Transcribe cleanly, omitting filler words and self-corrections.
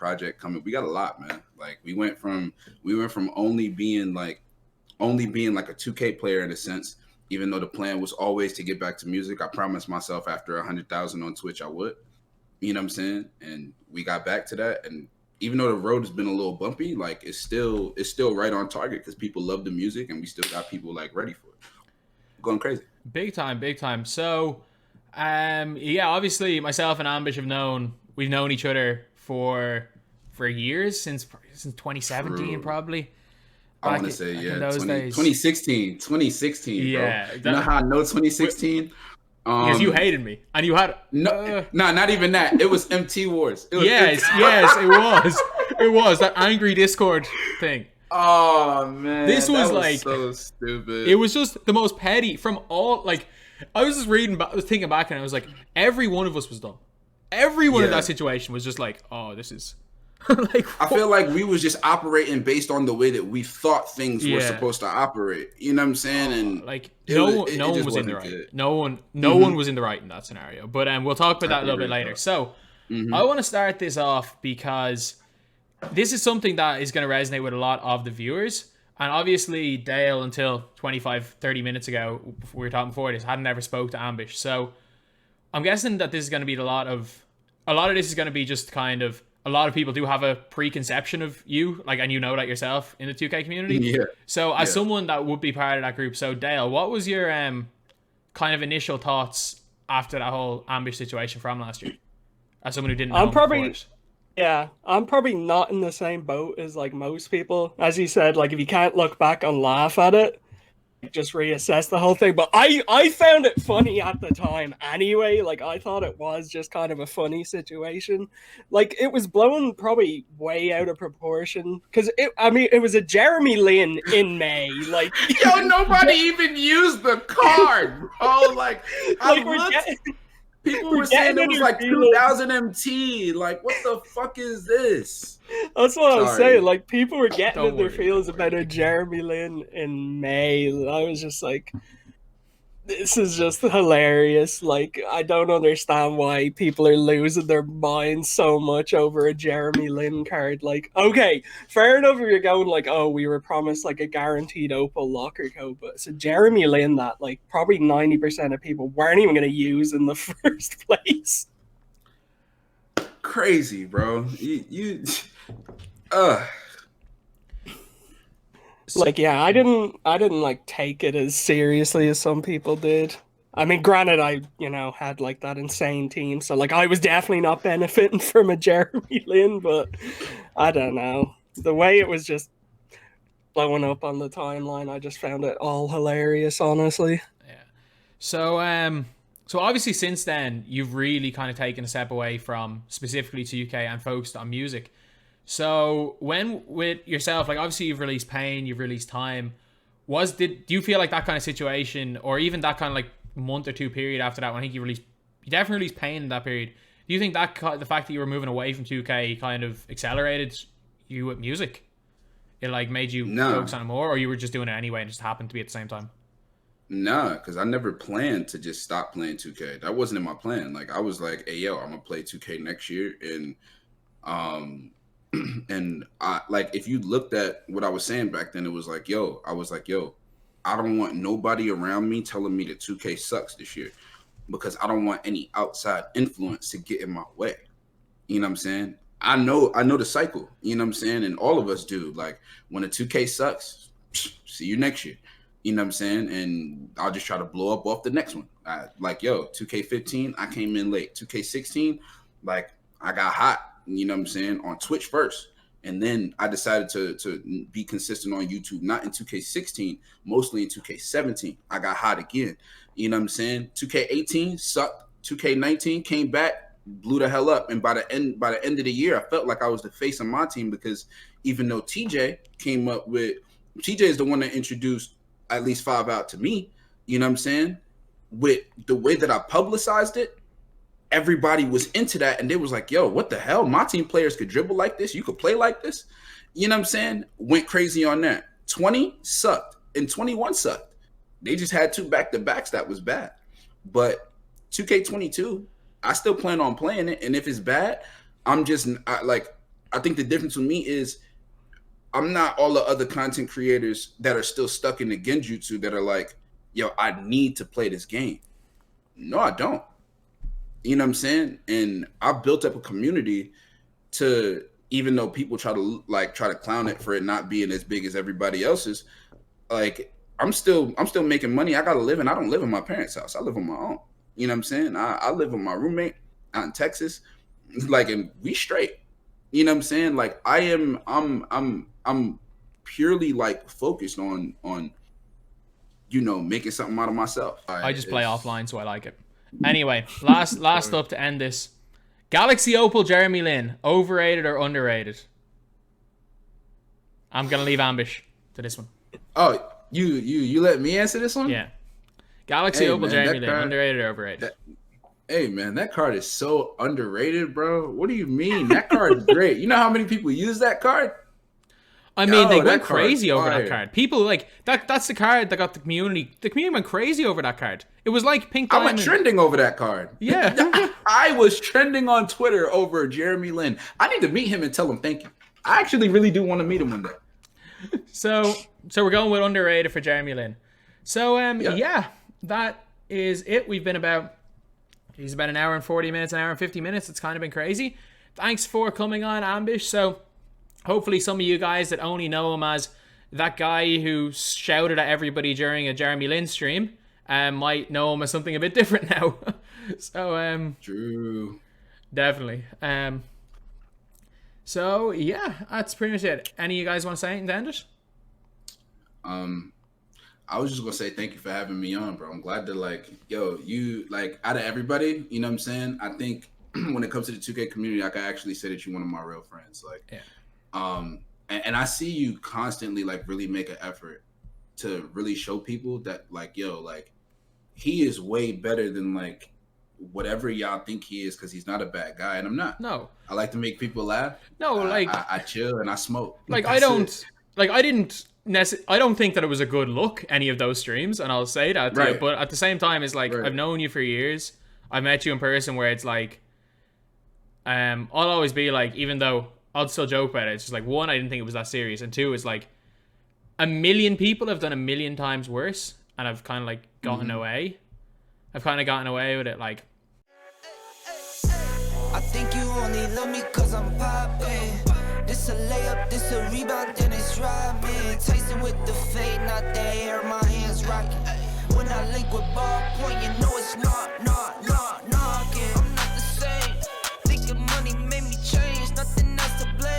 project coming. We got a lot, man. Like we went from only being like a 2K player in a sense, even though the plan was always to get back to music. I promised myself after 100,000 on Twitch I would. You know what I'm saying? And we got back to that. And even though the road has been a little bumpy, like it's still right on target because people love the music and we still got people like ready for it. Going crazy. Big time. So yeah, obviously myself and Ambish we've known each other for years since 2017. True. Probably. I want to say, yeah, 2016, yeah, bro. You know how I know 2016? Because you hated me, and you had no, not even that. It was MT Wars. Yes, it was that angry Discord thing. Oh man, this was like so stupid. It was just the most petty from all. Like I was just thinking back, and I was like, every one of us was dumb. Everyone in that situation was just like, oh, this is. Like, I feel like we was just operating based on the way that we thought things were supposed to operate. You know what I'm saying? And like no one was in the right. Good. No one was in the right in that scenario. But we'll talk about that a little bit later. So I want to start this off because this is something that is going to resonate with a lot of the viewers. And obviously Dale, until 25-30 minutes ago, we were talking before this, hadn't ever spoke to Ambish. So I'm guessing that this is going to be a lot of this is going to be just kind of. A lot of people do have a preconception of you, like, and you know that yourself in the 2K community. Yeah. So, as someone that would be part of that group, so Dale, what was your kind of initial thoughts after that whole Ambish situation from last year? As someone who didn't know, I'm probably not in the same boat as like most people. As you said, like if you can't look back and laugh at it, just reassess the whole thing. But I found it funny at the time anyway. Like I thought it was just kind of a funny situation. Like it was blown probably way out of proportion because it was a Jeremy Lin in May. Like yo, nobody even used the card. Oh, like people were saying it was like 2000 MT. Like, what the fuck is this? That's what I was saying. Like, people were getting in their feels about a Jeremy Lin in May. I was just like, this is just hilarious. Like, I don't understand why people are losing their minds so much over a Jeremy Lin card. Like, okay, fair enough if you're going like, oh, we were promised like a guaranteed Opal locker code, but it's a Jeremy Lin that like probably 90% of people weren't even going to use in the first place. Crazy, bro. You Like, yeah, I didn't like take it as seriously as some people did. I mean, granted, I had like that insane team, so like I was definitely not benefiting from a Jeremy Lin, but I don't know, the way it was just blowing up on the timeline, I just found it all hilarious, honestly. Yeah. So obviously since then you've really kind of taken a step away from specifically 2K and focused on music. So when with yourself, like obviously you've released Pain, you've released Time. Do you feel like that kind of situation, or even that kind of like month or two period after that, when I think you definitely released Pain in that period? Do you think that the fact that you were moving away from 2K kind of accelerated you with music? It like made you focus on it more, or you were just doing it anyway and it just happened to be at the same time? Nah, because I never planned to just stop playing 2K. That wasn't in my plan. Like I was like, hey yo, I'm gonna play 2K next year, and and I like if you looked at what I was saying back then, it was like, I don't want nobody around me telling me that 2K sucks this year, because I don't want any outside influence to get in my way. You know what I'm saying? I know the cycle, you know what I'm saying? And all of us do. Like when a 2K sucks, see you next year. You know what I'm saying? And I'll just try to blow up off the next one. 2K15, I came in late. 2K16, like I got hot. You know what I'm saying, on Twitch first, and then I decided to be consistent on YouTube, not in 2K16, mostly in 2K17. I got hot again. You know what I'm saying? 2K18 sucked. 2K19 came back, blew the hell up, and by the end of the year, I felt like I was the face of my team, because even though TJ is the one that introduced at least 5 out to me. You know what I'm saying? With the way that I publicized it, everybody was into that, and they was like, yo, what the hell? My team players could dribble like this. You could play like this. You know what I'm saying? Went crazy on that. 20 sucked, and 21 sucked. They just had 2 back-to-backs that was bad. But 2K22, I still plan on playing it, and if it's bad, I think the difference with me is I'm not all the other content creators that are still stuck in the genjutsu that are like, yo, I need to play this game. No, I don't. You know what I'm saying? And I built up a community to, even though people try to clown it for it not being as big as everybody else's, like I'm still making money. I gotta live, and I don't live in my parents' house. I live on my own. You know what I'm saying? I live with my roommate out in Texas, like, and we straight. You know what I'm saying? Like I'm purely like focused on making something out of myself. I just play offline, so I like it. Anyway, last up to end this. Galaxy Opal Jeremy Lin, overrated or underrated? I'm gonna leave Ambish to this one. Oh, you let me answer this one? Yeah. Galaxy Opal Jeremy Lin, underrated or overrated? Hey man, that card is so underrated, bro. What do you mean? That card is great. You know how many people use that card? I mean, they went crazy over that card. People like that's the card that got the community. The community went crazy over that card. It was like Pink Diamond. I went trending over that card. Yeah. I was trending on Twitter over Jeremy Lin. I need to meet him and tell him thank you. I actually really do want to meet him one day. So we're going with underrated for Jeremy Lin. So yeah, that is it. We've been about an hour and 40 minutes, an hour and 50 minutes. It's kind of been crazy. Thanks for coming on, Ambish. So hopefully some of you guys that only know him as that guy who shouted at everybody during a Jeremy Lin stream might know him as something a bit different now. So true. Definitely. So yeah, that's pretty much it. Any of you guys want to say anything to end it? I was just gonna say thank you for having me on, bro. I'm glad that you out of everybody, you know what I'm saying? I think when it comes to the 2K community, I can actually say that you're one of my real friends. And I see you constantly really make an effort to really show people that he is way better than whatever y'all think he is, because he's not a bad guy, and I'm not. No. I like to make people laugh. No, I chill and I smoke. I don't think that it was a good look, any of those streams, and I'll say that to you, but at the same time, it's I've known you for years. I've met you in person where it's I'll always be even though I'll still joke about it, it's just one, I didn't think it was that serious, and two, it's a million people have done a million times worse, and I've kind of gotten away. I've kind of gotten away with it, I think you only love me cause I'm poppin'. This a layup, this a rebound, then it's robbing. Tyson with the fade, not the hair, my hands rocking. When I link with ball point, you know it's not.